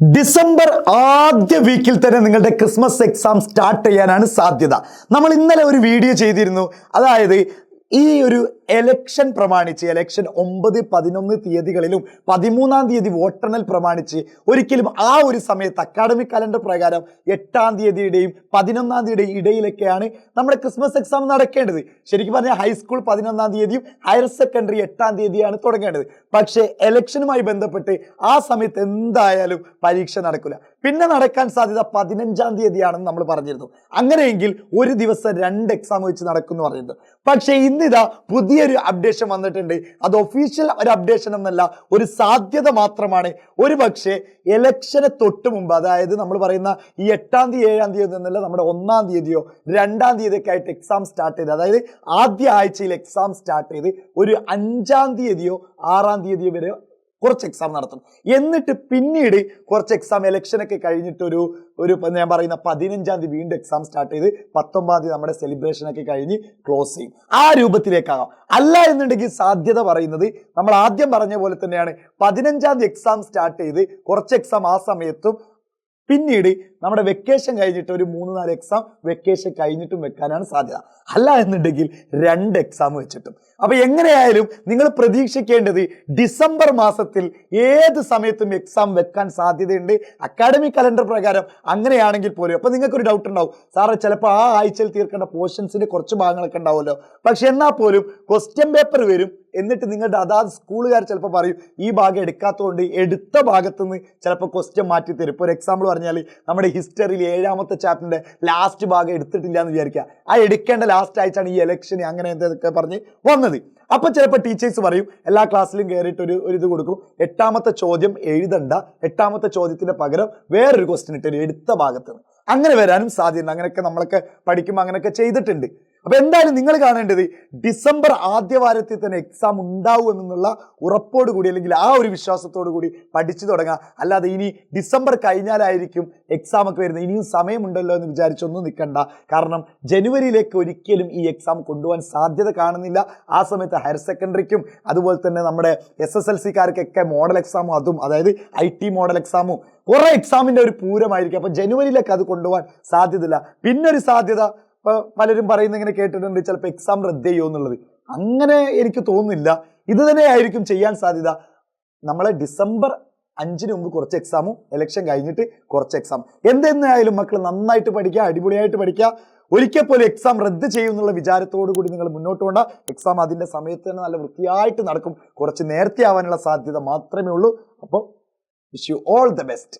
December ആദ്യ വീക്കിൽ തന്നെ നിങ്ങളുടെ ക്രിസ്മസ് എക്സാം സ്റ്റാർട്ട് ചെയ്യാനാണ് സാധ്യത. നമ്മൾ ഇന്നലെ ഒരു വീഡിയോ ചെയ്തിരുന്നു. അതായത് ഈ ഒരു എലക്ഷൻ പ്രമാണിച്ച് ഇലക്ഷൻ 9, 11 തീയതികളിലും 13-ാം തീയതി വോട്ടെണ്ണൽ പ്രമാണിച്ച് ഒരിക്കലും ആ ഒരു സമയത്ത് അക്കാഡമിക് കലണ്ടർ പ്രകാരം 8-ാം തീയതിയുടെയും 11-ാം തീയതിയുടെയും ഇടയിലൊക്കെയാണ് നമ്മുടെ ക്രിസ്മസ് എക്സാം നടക്കേണ്ടത്. ശരിക്കും പറഞ്ഞാൽ ഹൈസ്കൂൾ 11-ാം തീയതിയും ഹയർ സെക്കൻഡറി 8-ാം തീയതിയാണ് തുടങ്ങേണ്ടത്. പക്ഷേ എലക്ഷനുമായി ബന്ധപ്പെട്ട് ആ സമയത്ത് എന്തായാലും പരീക്ഷ നടക്കില്ല. പിന്നെ നടക്കാൻ സാധ്യത 15-ാം തീയതിയാണെന്ന് നമ്മൾ പറഞ്ഞിരുന്നു. അങ്ങനെയെങ്കിൽ ഒരു ദിവസം 2 എക്സാം വെച്ച് നടക്കുമെന്ന് പറഞ്ഞിരുന്നു. പക്ഷേ ഇന്നിതാ പുതിയൊരു അപ്ഡേഷൻ വന്നിട്ടുണ്ട്. അത് ഒഫീഷ്യൽ ഒരു അപ്ഡേഷൻ എന്നല്ല, ഒരു സാധ്യത മാത്രമാണ്. ഒരു പക്ഷേ എലക്ഷന് തൊട്ട് മുമ്പ്, അതായത് നമ്മൾ പറയുന്ന ഈ 8-ാം തീയതി 7-ാം തീയതി എന്നല്ല, നമ്മുടെ 1-ാം തീയതിയോ 2-ാം തീയതിയൊക്കെ ആയിട്ട് എക്സാം സ്റ്റാർട്ട് ചെയ്ത്, അതായത് ആദ്യ ആഴ്ചയിൽ എക്സാം സ്റ്റാർട്ട് ചെയ്ത് ഒരു 5-ാം തീയതിയോ 6-ാം തീയതിയോ വരെ കുറച്ച് എക്സാം നടത്തും. എന്നിട്ട് പിന്നീട് കുറച്ച് എക്സാം ഇലക്ഷനൊക്കെ കഴിഞ്ഞിട്ട് ഒരു ഞാൻ പറയുന്ന 15-ാം തീയതി വീണ്ടും എക്സാം സ്റ്റാർട്ട് ചെയ്ത് 19-ാം തീയതി നമ്മുടെ സെലിബ്രേഷനൊക്കെ കഴിഞ്ഞ് ക്ലോസ് ചെയ്യും. ആ രൂപത്തിലേക്കാകാം. അല്ല എന്നുണ്ടെങ്കിൽ സാധ്യത പറയുന്നത് നമ്മൾ ആദ്യം പറഞ്ഞ പോലെ തന്നെയാണ്. 15-ാം തീയതി എക്സാം സ്റ്റാർട്ട് ചെയ്ത് കുറച്ച് എക്സാം ആ സമയത്തും പിന്നീട് നമ്മുടെ വെക്കേഷൻ കഴിഞ്ഞിട്ട് ഒരു 3-4 എക്സാം വെക്കേഷൻ കഴിഞ്ഞിട്ടും വെക്കാനാണ് സാധ്യത. അല്ല എന്നുണ്ടെങ്കിൽ 2 എക്സാം വെച്ചിട്ടും. അപ്പൊ എങ്ങനെയായാലും നിങ്ങൾ പ്രതീക്ഷിക്കേണ്ടത് ഡിസംബർ മാസത്തിൽ ഏത് സമയത്തും എക്സാം വെക്കാൻ സാധ്യതയുണ്ട് അക്കാഡമിക് കലണ്ടർ പ്രകാരം. അങ്ങനെയാണെങ്കിൽ പോലും അപ്പൊ നിങ്ങൾക്കൊരു ഡൗട്ട് ഉണ്ടാവും, സാറേ ചിലപ്പോൾ ആ ആഴ്ചയിൽ തീർക്കേണ്ട പോർഷൻസിന്റെ കുറച്ച് ഭാഗങ്ങളൊക്കെ ഉണ്ടാവുമല്ലോ, പക്ഷെ എന്നാൽ പോലും ക്വസ്റ്റ്യൻ പേപ്പർ വരും. എന്നിട്ട് നിങ്ങളുടെ അതാത് സ്കൂളുകാർ ചിലപ്പോൾ പറയും ഈ ഭാഗം എടുക്കാത്തതുകൊണ്ട് എടുത്ത ഭാഗത്തുനിന്ന് ചിലപ്പോൾ ക്വസ്റ്റ്യൻ മാറ്റി തരും. ഇപ്പോൾ ഒരു എക്സാമ്പിൾ പറഞ്ഞാൽ നമ്മുടെ ഹിസ്റ്ററിയിൽ 7-ാമത്തെ ചാപ്റ്ററിന്റെ ലാസ്റ്റ് ഭാഗം എടുത്തിട്ടില്ല എന്ന് വിചാരിക്കുക. ആ എടുക്കേണ്ട ലാസ്റ്റ് ആഴ്ചയാണ് ഈ ഇലക്ഷന് അങ്ങനെ എന്തൊക്കെ പറഞ്ഞ് വന്നത്. അപ്പൊ ചിലപ്പോൾ ടീച്ചേഴ്സ് പറയും എല്ലാ ക്ലാസ്സിലും കയറിയിട്ട് ഒരു ഇത് കൊടുക്കും, 8-ാമത്തെ ചോദ്യം എഴുതണ്ട, 8-ാമത്തെ ചോദ്യത്തിന്റെ പകരം വേറൊരു ക്വസ്റ്റ്യൻ ഇട്ടൊരു എടുത്ത ഭാഗത്ത്. അങ്ങനെ വരാനും സാധ്യതയുണ്ട്. അങ്ങനെയൊക്കെ നമ്മളൊക്കെ പഠിക്കുമ്പോൾ അങ്ങനെയൊക്കെ ചെയ്തിട്ടുണ്ട്. അപ്പൊ എന്തായാലും നിങ്ങൾ കാണേണ്ടത് ഡിസംബർ ആദ്യ വാരത്തിൽ തന്നെ എക്സാം ഉണ്ടാവുമെന്നുള്ള ഉറപ്പോട് കൂടി, അല്ലെങ്കിൽ ആ ഒരു വിശ്വാസത്തോടു കൂടി പഠിച്ചു തുടങ്ങുക. അല്ലാതെ ഇനി ഡിസംബർ കഴിഞ്ഞാലായിരിക്കും എക്സാം ഒക്കെ വരുന്നത്, ഇനിയും സമയമുണ്ടല്ലോ എന്ന് വിചാരിച്ചൊന്നും നിൽക്കണ്ട. കാരണം ജനുവരിയിലേക്ക് ഒരിക്കലും ഈ എക്സാം കൊണ്ടുപോകാൻ സാധ്യത കാണുന്നില്ല. ആ സമയത്ത് ഹയർ സെക്കൻഡറിക്കും അതുപോലെ തന്നെ നമ്മുടെ SSLC-കാർക്കൊക്കെ മോഡൽ എക്സാമും, അതും അതായത് IT മോഡൽ എക്സാമും കുറെ എക്സാമിന്റെ ഒരു പൂരമായിരിക്കും. അപ്പൊ ജനുവരിയിലേക്ക് അത് കൊണ്ടുപോകാൻ സാധ്യതയില്ല. പിന്നൊരു സാധ്യത പലരും പറയുന്ന ഇങ്ങനെ കേട്ടിട്ടുണ്ട്, ചിലപ്പോൾ എക്സാം റദ്ദ് ചെയ്യുമോ എന്നുള്ളത്. അങ്ങനെ എനിക്ക് തോന്നുന്നില്ല. ഇത് തന്നെ ആയിരിക്കും ചെയ്യാൻ സാധ്യത. നമ്മളെ ഡിസംബർ 5-ന് മുമ്പ് കുറച്ച് എക്സാമും ഇലക്ഷൻ കഴിഞ്ഞിട്ട് കുറച്ച് എക്സാം. എന്തെന്നായാലും മക്കൾ നന്നായിട്ട് പഠിക്കുക, അടിപൊളിയായിട്ട് പഠിക്കുക. ഒരിക്കൽ പോലും എക്സാം റദ്ദ് ചെയ്യുമെന്നുള്ള വിചാരത്തോടു കൂടി നിങ്ങൾ മുന്നോട്ട് കൊണ്ട എക്സാം അതിന്റെ സമയത്ത് തന്നെ നല്ല വൃത്തിയായിട്ട് നടക്കും. കുറച്ച് നേരത്തെ ആവാനുള്ള സാധ്യത മാത്രമേ ഉള്ളൂ. അപ്പോൾ wish you all the best.